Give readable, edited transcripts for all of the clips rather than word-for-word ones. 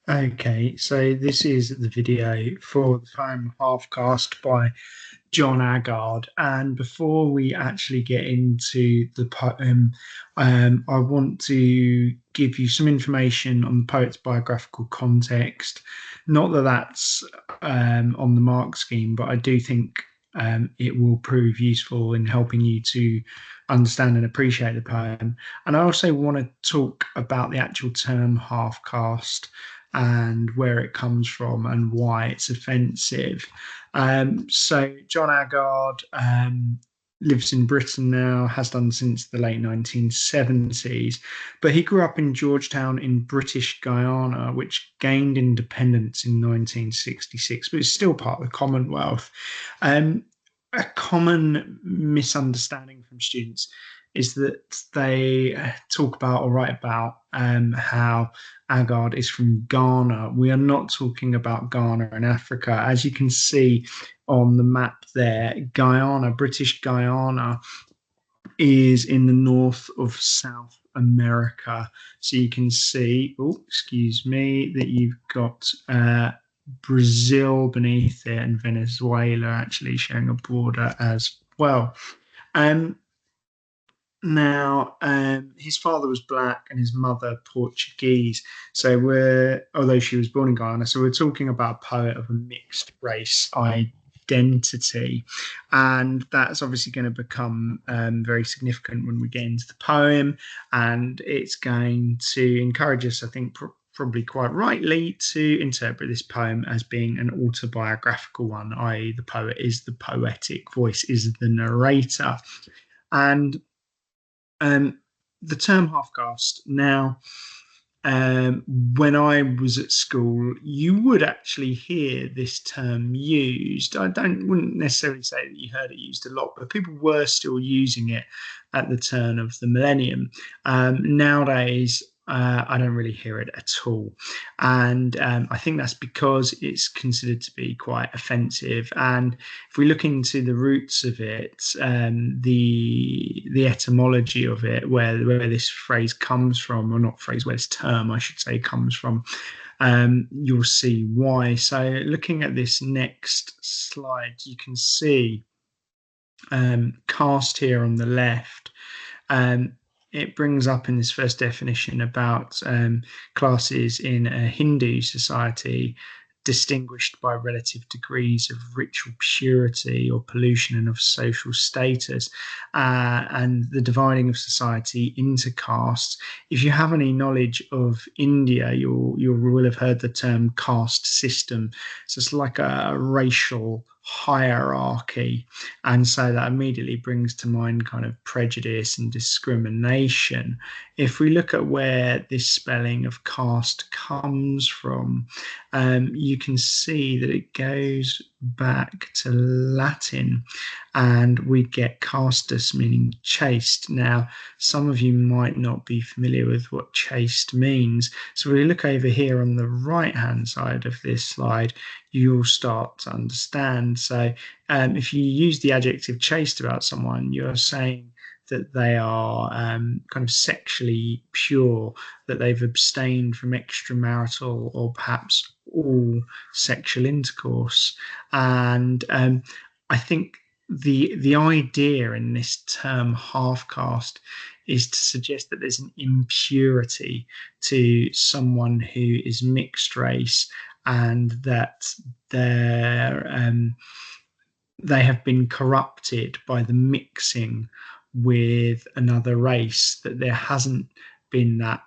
Okay, so this is the video for the poem Half Caste by John Aggard. And before we actually get into the poem, I want to give you some information on the poet's biographical context. Not that that's on the mark scheme, but I do think it will prove useful in helping you to understand and appreciate the poem. And I also want to talk about the actual term half caste and where it comes from and why it's offensive. So John Aggard lives in Britain now, has done since the late 1970s, but he grew up in Georgetown in British Guyana, which gained independence in 1966, but is still part of the Commonwealth. Um, a common misunderstanding from students is that they talk about or write about how Aggard is from Ghana. We are not talking about Ghana in Africa. As you can see on the map there, Guyana, British Guyana, is in the north of South America. So you can see, oh, excuse me, that you've got Brazil beneath it and Venezuela actually sharing a border as well. Um, his father was black and his mother Portuguese. So although she was born in Guyana, so we're talking about a poet of a mixed race identity. And that's obviously going to become very significant when we get into the poem. And it's going to encourage us, I think, probably quite rightly, to interpret this poem as being an autobiographical one, i.e., the poet is the poetic voice, is the narrator. And um, the term half caste now, when I was at school, you would actually hear this term used. Wouldn't necessarily say that you heard it used a lot, but people were still using it at the turn of the millennium. Nowadays, I don't really hear it at all, and I think that's because it's considered to be quite offensive. And if we look into the roots of it, the etymology of it, where this phrase comes from, or not phrase, where this term, I should say, comes from, you'll see why. So, looking at this next slide, you can see caste here on the left. Um, it brings up in this first definition about classes in a Hindu society distinguished by relative degrees of ritual purity or pollution and of social status, and the dividing of society into castes. If you have any knowledge of India, you will have heard the term caste system. So it's like a racial hierarchy, and so that immediately brings to mind kind of prejudice and discrimination. If we look at where this spelling of caste comes from, you can see that it goes back to Latin, and we get castus, meaning chaste. Now, some of you might not be familiar with what chaste means. So we look over here on the right hand side of this slide, you'll start to understand. So if you use the adjective chaste about someone, you're saying that they are kind of sexually pure, that they've abstained from extramarital or perhaps all sexual intercourse. And I think the idea in this term half caste is to suggest that there's an impurity to someone who is mixed race, and that they're they have been corrupted by the mixing with another race, that there hasn't been that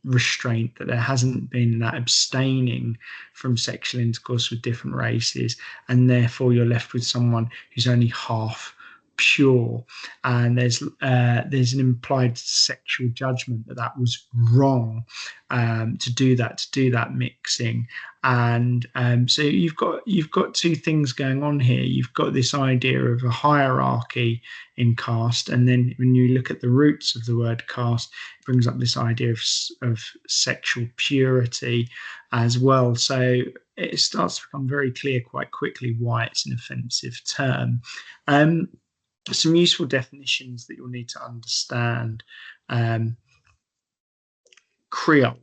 restraint, that there hasn't been that abstaining from sexual intercourse with different races, and therefore you're left with someone who's only half pure, and there's an implied sexual judgment that that was wrong, to do that mixing. And so you've got two things going on here. You've got this idea of a hierarchy in caste, and then when you look at the roots of the word caste, it brings up this idea of sexual purity as well. So it starts to become very clear quite quickly why it's an offensive term. Some useful definitions that you'll need to understand. Creole.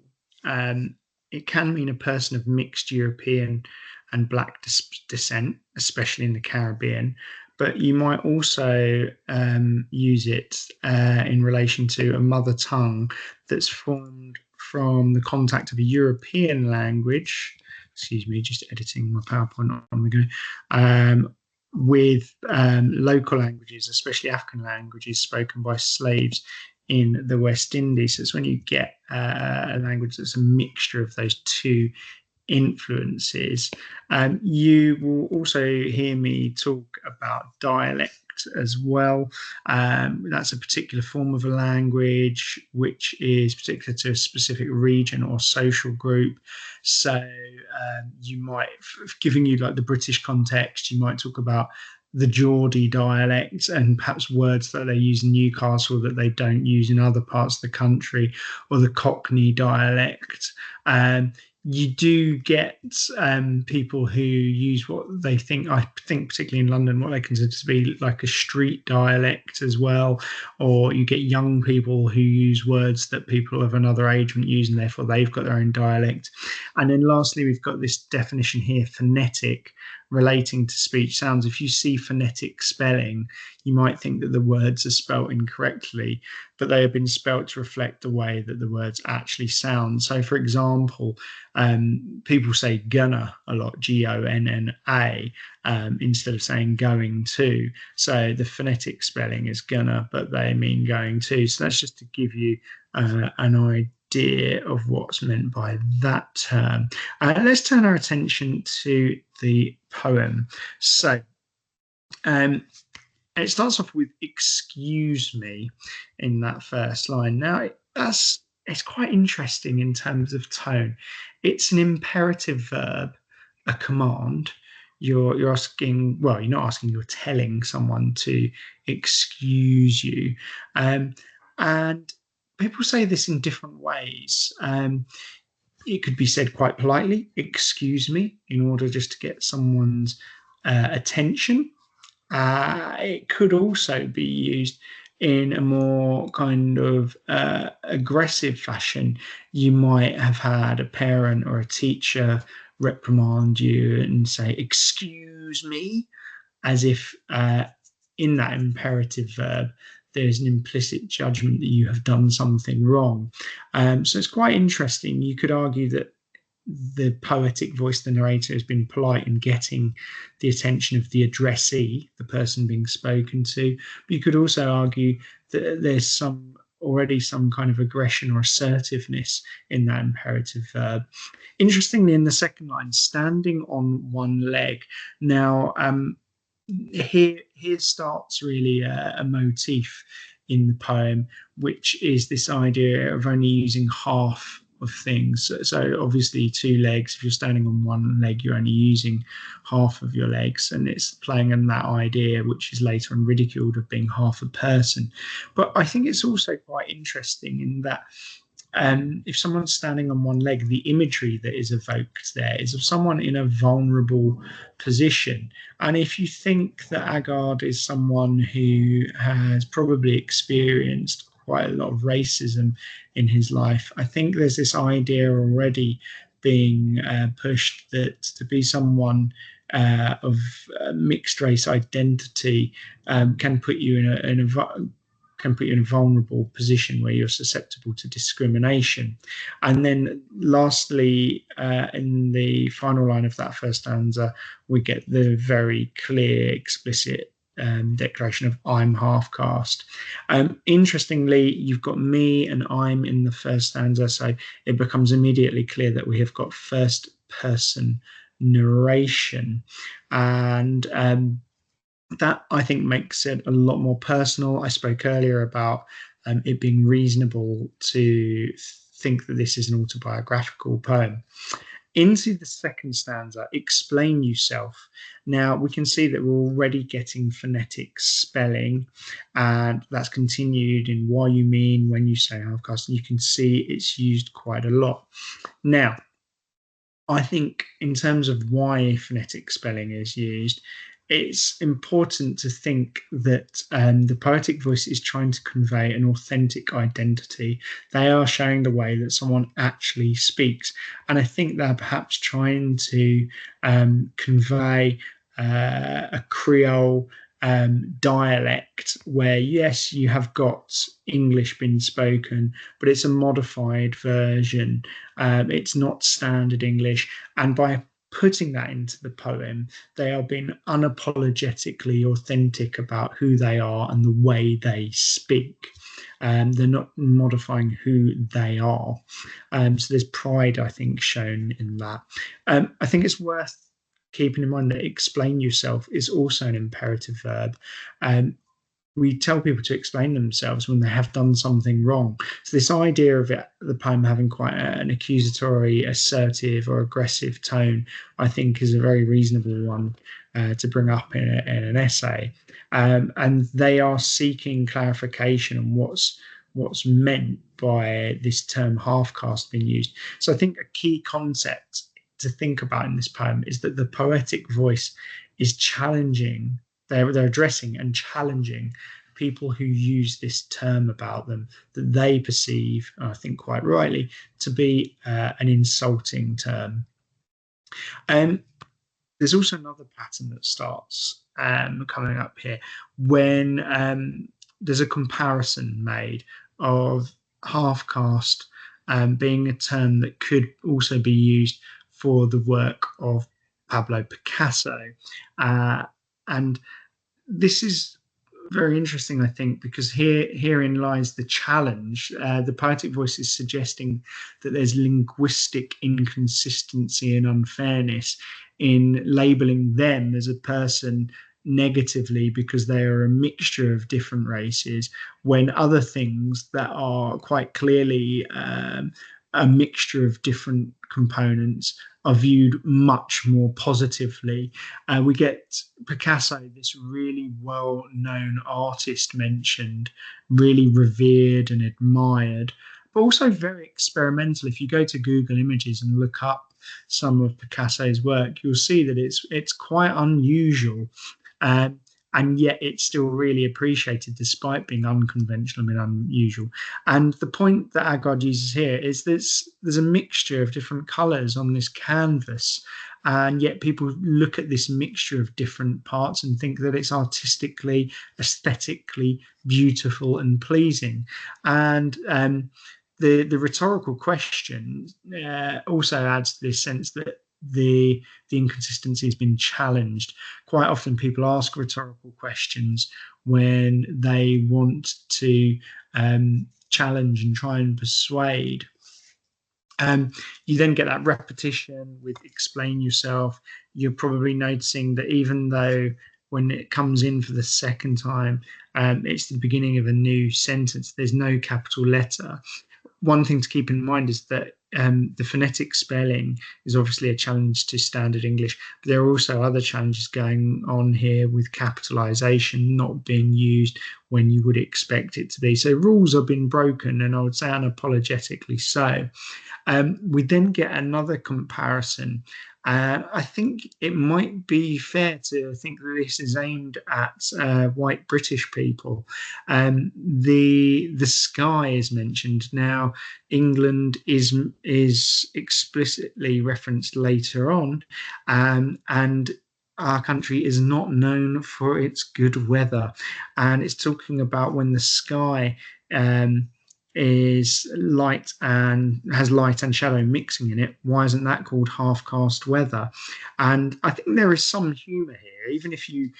Um, it can mean a person of mixed European and Black descent, especially in the Caribbean. But you might also use it in relation to a mother tongue that's formed from the contact of a European language. Excuse me, just editing my PowerPoint on the go. With local languages, especially African languages spoken by slaves in the West Indies. So it's when you get a language that's a mixture of those two influences. You will also hear me talk about dialect as well. That's a particular form of a language which is particular to a specific region or social group. So you might, giving you like the British context, you might talk about the Geordie dialect and perhaps words that they use in Newcastle that they don't use in other parts of the country, or the Cockney dialect. You do get people who use what they think, I think particularly in London, what they consider to be like a street dialect as well. Or you get young people who use words that people of another age wouldn't use, and therefore they've got their own dialect. And then lastly, we've got this definition here, phonetic, relating to speech sounds. If you see phonetic spelling, you might think that the words are spelt incorrectly, but they have been spelt to reflect the way that the words actually sound. So, for example, people say gonna a lot, Gonna, instead of saying going to. So the phonetic spelling is gonna, but they mean going to. So that's just to give you an idea of what's meant by that term. Let's turn our attention to the poem. So it starts off with "excuse me" in that first line. Now, it's quite interesting in terms of tone. It's an imperative verb, a command. You're asking, well, you're not asking, you're telling someone to excuse you. And people say this in different ways. It could be said quite politely, "excuse me," in order just to get someone's attention. It could also be used in a more kind of aggressive fashion. You might have had a parent or a teacher reprimand you and say, "excuse me," as if in that imperative verb, there's an implicit judgment that you have done something wrong. So it's quite interesting. You could argue that the poetic voice of the narrator has been polite in getting the attention of the addressee, the person being spoken to. But you could also argue that there's already some kind of aggression or assertiveness in that imperative verb. Interestingly, in the second line, "standing on one leg." Now, here starts really a motif in the poem, which is this idea of only using half of things. So obviously, two legs. If you're standing on one leg, you're only using half of your legs, and it's playing on that idea, which is later on ridiculed, of being half a person. But I think it's also quite interesting in that if someone's standing on one leg, the imagery that is evoked there is of someone in a vulnerable position. And if you think that Agard is someone who has probably experienced quite a lot of racism in his life, I think there's this idea already being pushed that to be someone of mixed race identity can put you in a vulnerable position where you're susceptible to discrimination. And then lastly, in the final line of that first stanza, we get the very clear, explicit declaration of "I'm half caste." Interestingly, you've got "me" and "I'm" in the first stanza, so it becomes immediately clear that we have got first person narration. And that, I think, makes it a lot more personal. I spoke earlier about it being reasonable to think that this is an autobiographical poem. Into the second stanza, "explain yourself." Now, we can see that we're already getting phonetic spelling, and that's continued in "why you mean," "when you say half caste," and you can see it's used quite a lot. Now, I think in terms of why phonetic spelling is used, it's important to think that the poetic voice is trying to convey an authentic identity. They are showing the way that someone actually speaks. And I think they're perhaps trying to convey a Creole dialect where, yes, you have got English being spoken, but it's a modified version. It's not standard English. And by putting that into the poem, they are being unapologetically authentic about who they are and the way they speak. They're not modifying who they are. So there's pride, I think, shown in that. I think it's worth keeping in mind that explain yourself is also an imperative verb. Um, we tell people to explain themselves when they have done something wrong. So this idea of it, the poem having quite an accusatory, assertive, or aggressive tone, I think, is a very reasonable one to bring up in an essay. And they are seeking clarification on what's meant by this term half caste being used. So I think a key concept to think about in this poem is that the poetic voice is challenging, they're addressing and challenging people who use this term about them that they perceive, I think quite rightly, to be an insulting term. Um, there's also another pattern that starts coming up here when there's a comparison made of half caste being a term that could also be used for the work of Pablo Picasso. Uh, and this is very interesting, I think, because herein lies the challenge. The poetic voice is suggesting that there's linguistic inconsistency and unfairness in labeling them as a person negatively because they are a mixture of different races, when other things that are quite clearly a mixture of different components are viewed much more positively. We get Picasso, this really well known artist, mentioned, really revered and admired, but also very experimental. If you go to Google Images and look up some of Picasso's work, you'll see that it's quite unusual. Um, and yet it's still really appreciated despite being unconventional and unusual. And the point that Agard uses here is there's a mixture of different colours on this canvas, and yet people look at this mixture of different parts and think that it's artistically, aesthetically beautiful and pleasing. And the rhetorical question also adds to this sense that the inconsistency has been challenged. Quite often, people ask rhetorical questions when they want to challenge and try and persuade. You then get that repetition with explain yourself. You're probably noticing that even though when it comes in for the second time, it's the beginning of a new sentence, there's no capital letter. One thing to keep in mind is that the phonetic spelling is obviously a challenge to standard English, but there are also other challenges going on here with capitalization not being used when you would expect it to be. So rules have been broken, and I would say unapologetically so. We then get another comparison. I think it might be fair to think that this is aimed at white British people. The sky is mentioned now. England is explicitly referenced later on, and our country is not known for its good weather, and it's talking about when the sky is light and has light and shadow mixing in it. Why isn't that called half caste weather? And I think there is some humour here, even if you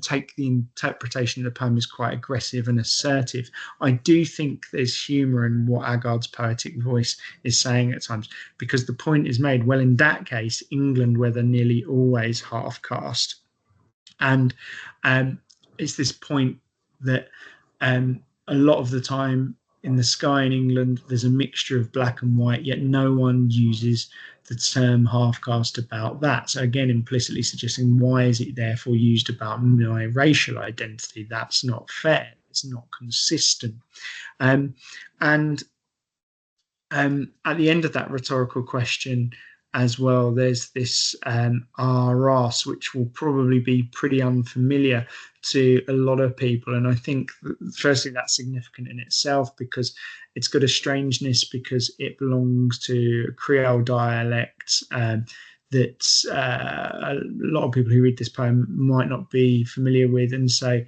take the interpretation of the poem as quite aggressive and assertive. I do think there's humour in what Agard's poetic voice is saying at times, because the point is made, well, in that case, England weather nearly always half caste. And it's this point that a lot of the time in the sky in England, there's a mixture of black and white, yet no one uses the term half caste about that. So again, implicitly suggesting why is it therefore used about my racial identity? That's not fair. It's not consistent. And at the end of that rhetorical question, as well. There's this RS, which will probably be pretty unfamiliar to a lot of people. And I think, firstly, that's significant in itself because it's got a strangeness because it belongs to a Creole dialect. That a lot of people who read this poem might not be familiar with, and so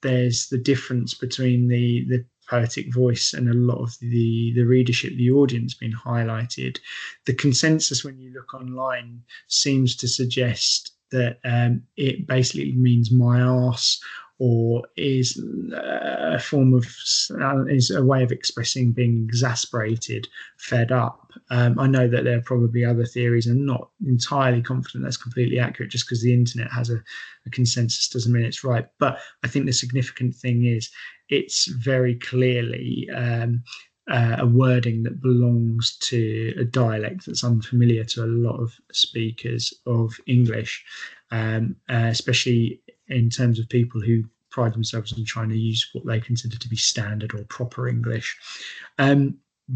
there's the difference between the poetic voice and a lot of the readership, the audience being highlighted. The consensus when you look online seems to suggest that it basically means my arse, or is a form of is a way of expressing being exasperated, fed up. I know that there are probably other theories. I'm not entirely confident that's completely accurate. Just because the internet has a consensus doesn't mean it's right. But I think the significant thing is it's very clearly a wording that belongs to a dialect that's unfamiliar to a lot of speakers of English, especially in terms of people who pride themselves on trying to use what they consider to be standard or proper English.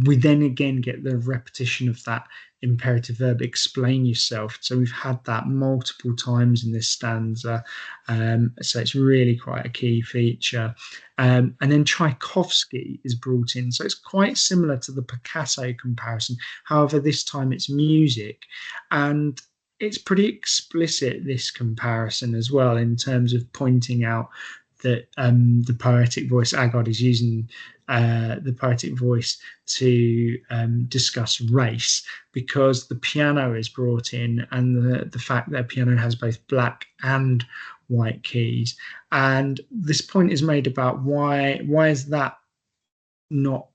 We then again get the repetition of that imperative verb, explain yourself. So we've had that multiple times in this stanza. So it's really quite a key feature. And then Tchaikovsky is brought in. So it's quite similar to the Picasso comparison. However, this time it's music. And it's pretty explicit, this comparison as well, in terms of pointing out that the poetic voice, Agard is using the poetic voice to discuss race, because the piano is brought in, and the fact that piano has both black and white keys. And this point is made about why is that not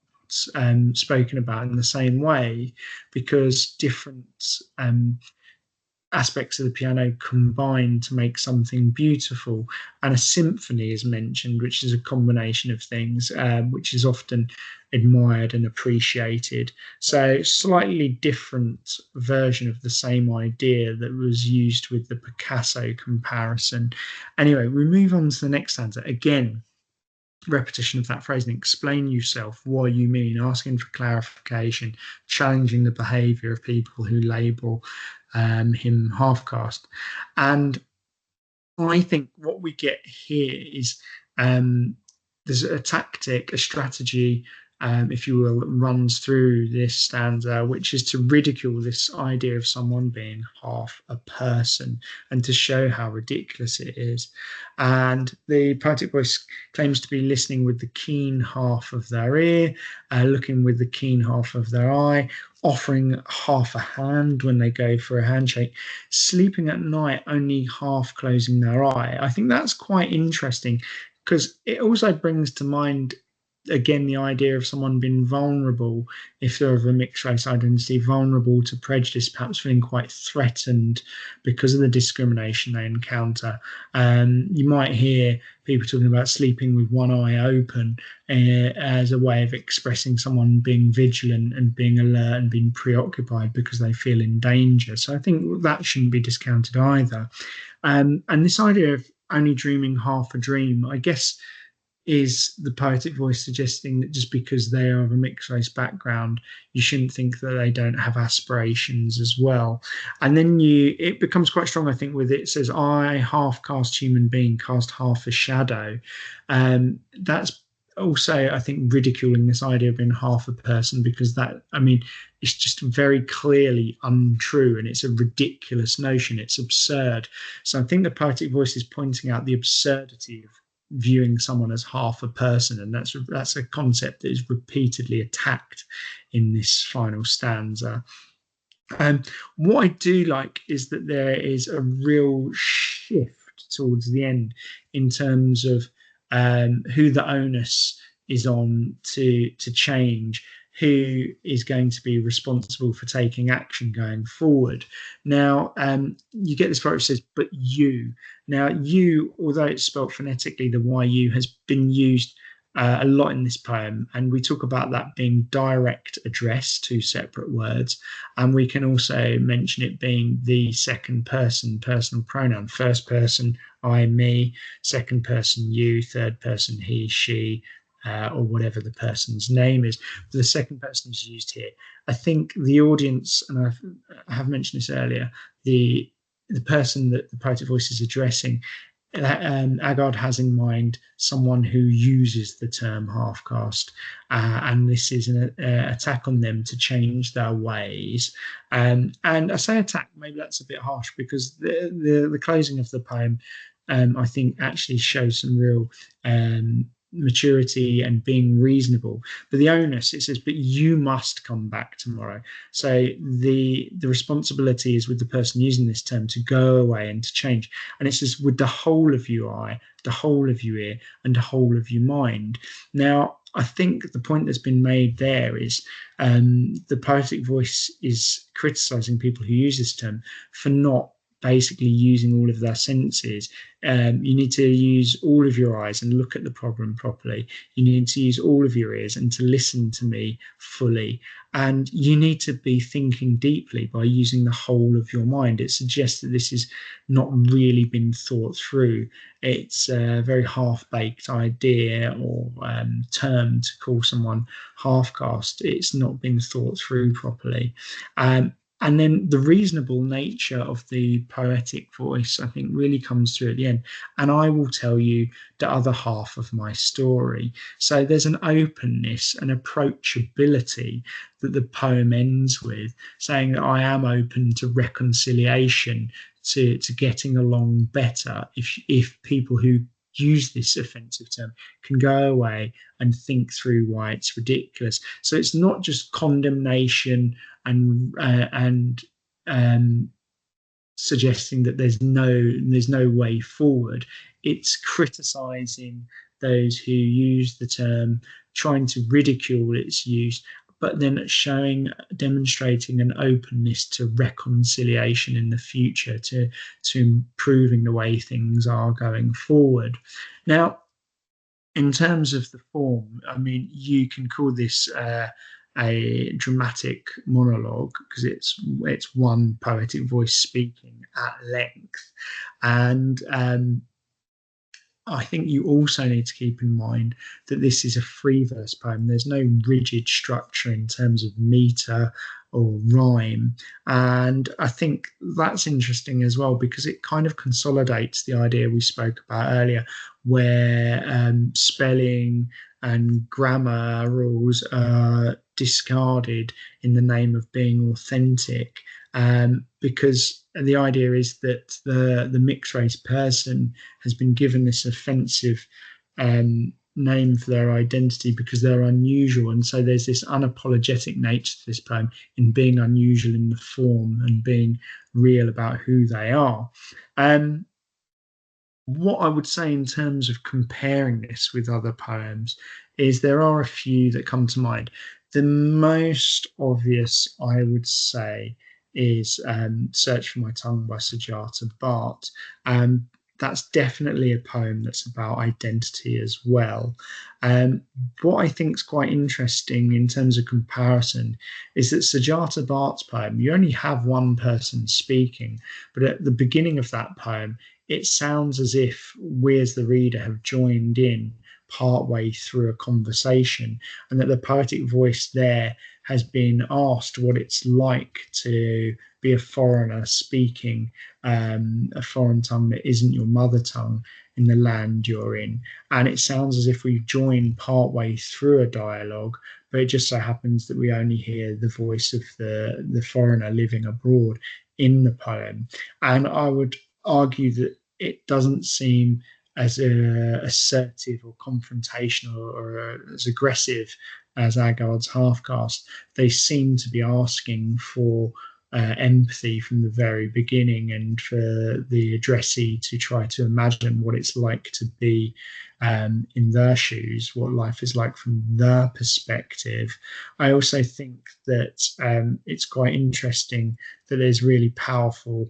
spoken about in the same way, because different aspects of the piano combine to make something beautiful. And a symphony is mentioned, which is a combination of things, which is often admired and appreciated. So slightly different version of the same idea that was used with the Picasso comparison. Anyway, we move on to the next stanza. Again, repetition of that phrase, and explain yourself, what you mean, asking for clarification, challenging the behavior of people who label him half caste. And I think what we get here is there's a tactic, a strategy, if you will, runs through this stanza, which is to ridicule this idea of someone being half a person and to show how ridiculous it is. And the poetic voice claims to be listening with the keen half of their ear, looking with the keen half of their eye, offering half a hand when they go for a handshake, sleeping at night only half closing their eye. I think that's quite interesting because it also brings to mind, again, the idea of someone being vulnerable, if they're of a mixed race identity, vulnerable to prejudice, perhaps feeling quite threatened because of the discrimination they encounter. You might hear people talking about sleeping with one eye open as a way of expressing someone being vigilant and being alert and being preoccupied because they feel in danger. So I think that shouldn't be discounted either. And this idea of only dreaming half a dream, I guess, is the poetic voice suggesting that just because they are of a mixed race background, you shouldn't think that they don't have aspirations as well. And then it becomes quite strong, I think, with it says, I, half caste human being, cast half a shadow. That's also, I think, ridiculing this idea of being half a person, because that, I mean, it's just very clearly untrue and it's a ridiculous notion. It's absurd. So I think the poetic voice is pointing out the absurdity of viewing someone as half a person, and that's a concept that is repeatedly attacked in this final stanza. What I do like is that there is a real shift towards the end in terms of who the onus is on to change, who is going to be responsible for taking action going forward. Now, you get this part which says, but you. Now, you, although it's spelled phonetically, the YU has been used a lot in this poem, and we talk about that being direct address, two separate words, and we can also mention it being the second person personal pronoun. First person, I, me; second person, you; third person, he, she; or whatever the person's name is. But the second person is used here. I think the audience, and I have mentioned this earlier, the person that the poetic voice is addressing, Agard has in mind someone who uses the term half caste, and this is an attack on them to change their ways. And I say attack, maybe that's a bit harsh, because the closing of the poem, I think, actually shows some real maturity and being reasonable. But the onus, it says, but you must come back tomorrow. So the responsibility is with the person using this term to go away and to change. And it says, with the whole of you eye, the whole of you ear, and the whole of you mind. Now, I think the point that's been made there is the poetic voice is criticizing people who use this term for not basically using all of their senses. You need to use all of your eyes and look at the problem properly. You need to use all of your ears and to listen to me fully. And you need to be thinking deeply by using the whole of your mind. It suggests that this has not really been thought through. It's a very half-baked idea or term to call someone half-caste. It's not been thought through properly. And then the reasonable nature of the poetic voice, I think, really comes through at the end. And I will tell you the other half of my story. So there's an openness, an approachability that the poem ends with, saying that I am open to reconciliation, to getting along better if people who use this offensive term can go away and think through why it's ridiculous. So it's not just condemnation and suggesting that there's no way forward. It's criticizing those who use the term, trying to ridicule its use, but then demonstrating an openness to reconciliation in the future, to improving the way things are going forward. Now, in terms of the form, I mean, you can call this a dramatic monologue because it's one poetic voice speaking at length, and I think you also need to keep in mind that this is a free verse poem. There's no rigid structure in terms of meter or rhyme. And I think that's interesting as well because it kind of consolidates the idea we spoke about earlier, where spelling and grammar rules are discarded in the name of being authentic. Because the idea is that the mixed race person has been given this offensive name for their identity because they're unusual, and so there's this unapologetic nature to this poem in being unusual in the form and being real about who they are. What I would say in terms of comparing this with other poems is there are a few that come to mind. The most obvious, I would say, is Search for My Tongue by Sujata Bhatt. That's definitely a poem that's about identity as well. What I think is quite interesting in terms of comparison is that Sujata Bhatt's poem, you only have one person speaking, but at the beginning of that poem, it sounds as if we as the reader have joined in partway through a conversation, and that the poetic voice there has been asked what it's like to be a foreigner speaking a foreign tongue that isn't your mother tongue in the land you're in. And it sounds as if we've joined partway through a dialogue, but it just so happens that we only hear the voice of the foreigner living abroad in the poem. And I would argue that it doesn't seem as assertive or confrontational or as aggressive as Agard's half caste. They seem to be asking for empathy from the very beginning, and for the addressee to try to imagine what it's like to be in their shoes, what life is like from their perspective. I also think that it's quite interesting that there's really powerful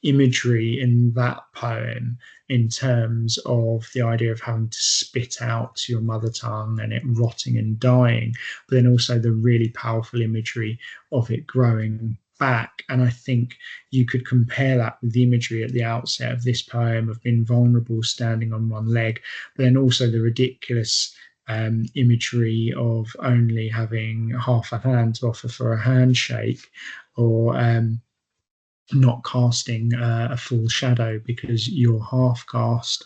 imagery in that poem in terms of the idea of having to spit out your mother tongue and it rotting and dying, but then also the really powerful imagery of it growing back. And I think you could compare that with the imagery at the outset of this poem of being vulnerable, standing on one leg, but then also the ridiculous imagery of only having half a hand to offer for a handshake, or not casting a full shadow because you're half cast.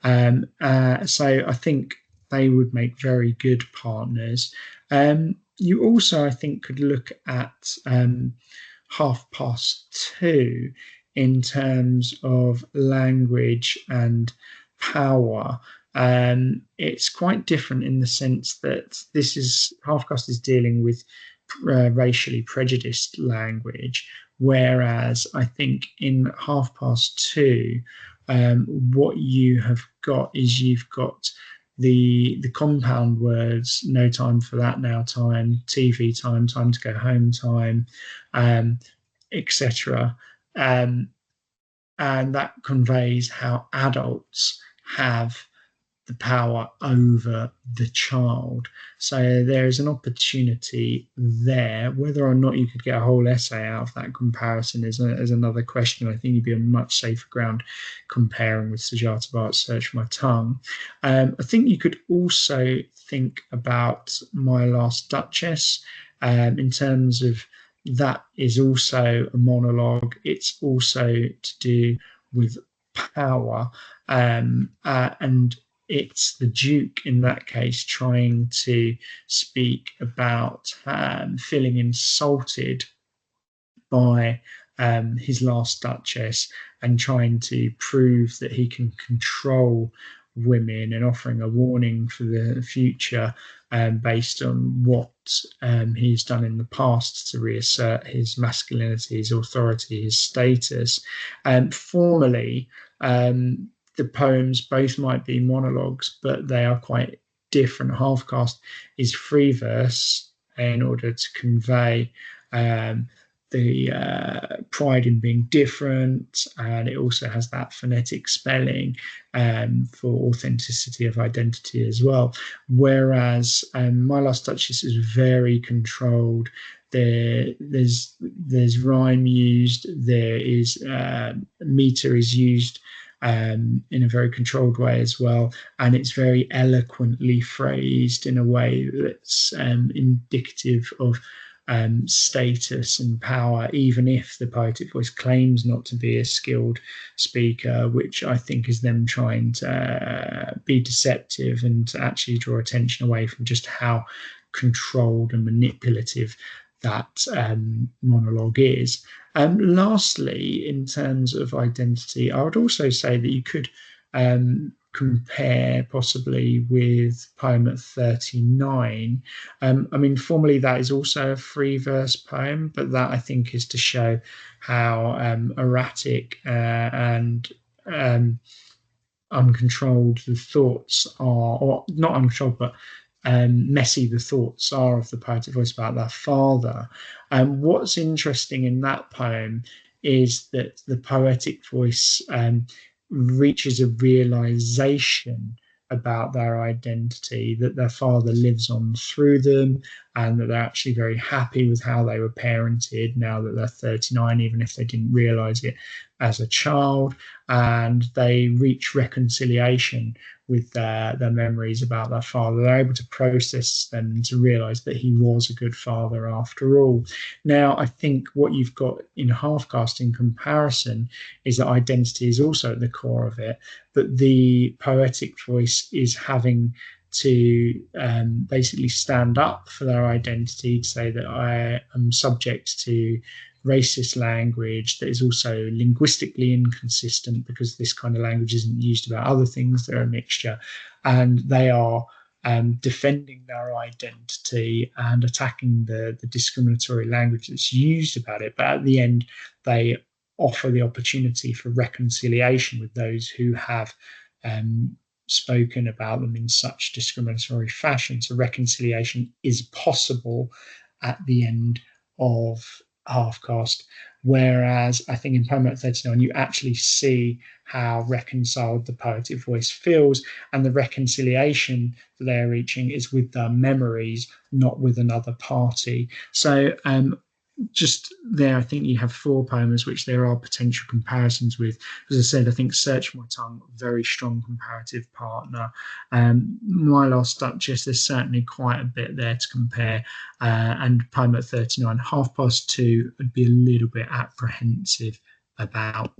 So I think they would make very good partners. You also, I think, could look at half past two in terms of language and power. It's quite different in the sense that this is half cast is dealing with racially prejudiced language, whereas I think in half past two, what you have got is you've got the compound words, no time for that now time, TV time, time to go home time, um, etc. Um, and that conveys how adults have the power over the child. So there is an opportunity there. Whether or not you could get a whole essay out of that comparison is another question. I think you'd be on much safer ground comparing with Sujata Bhatt's Search for My Tongue. I think you could also think about My Last Duchess in terms of that is also a monologue. It's also to do with power, and it's the Duke in that case trying to speak about feeling insulted by his last Duchess and trying to prove that he can control women and offering a warning for the future based on what he's done in the past to reassert his masculinity, his authority, his status. Formally, the poems both might be monologues, but they are quite different. Half Caste is free verse in order to convey the pride in being different, and it also has that phonetic spelling for authenticity of identity as well. Whereas My Last Duchess is very controlled. There's rhyme used. There is meter is used in a very controlled way as well, and it's very eloquently phrased in a way that's indicative of status and power, even if the poetic voice claims not to be a skilled speaker, which I think is them trying to be deceptive and to actually draw attention away from just how controlled and manipulative that monologue is. Lastly, in terms of identity, I would also say that you could compare possibly with poem at 39. I mean, formally, that is also a free verse poem, but that I think is to show how erratic and uncontrolled the thoughts are, or not uncontrolled, but messy the thoughts are of the poetic voice about their father. What's interesting in that poem is that the poetic voice reaches a realization about their identity, that their father lives on through them, and that they're actually very happy with how they were parented now that they're 39, even if they didn't realize it as a child. And they reach reconciliation with their memories about their father. They're able to process them and to realize that he was a good father after all. Now, I think what you've got in half caste in comparison is that identity is also at the core of it, but the poetic voice is having to basically stand up for their identity, to say that I am subject to racist language that is also linguistically inconsistent because this kind of language isn't used about other things. They're a mixture, and they are defending their identity and attacking the discriminatory language that's used about it. But at the end, they offer the opportunity for reconciliation with those who have spoken about them in such discriminatory fashion. So reconciliation is possible at the end of half caste. Whereas I think in poem at 39, you actually see how reconciled the poetic voice feels, and the reconciliation that they're reaching is with their memories, not with another party. So just there, I think you have four poems which there are potential comparisons with. As I said, I think Search My Tongue, very strong comparative partner. My Last Duchess, there's certainly quite a bit there to compare. And Poem at 39, Half Past Two, would be a little bit apprehensive about.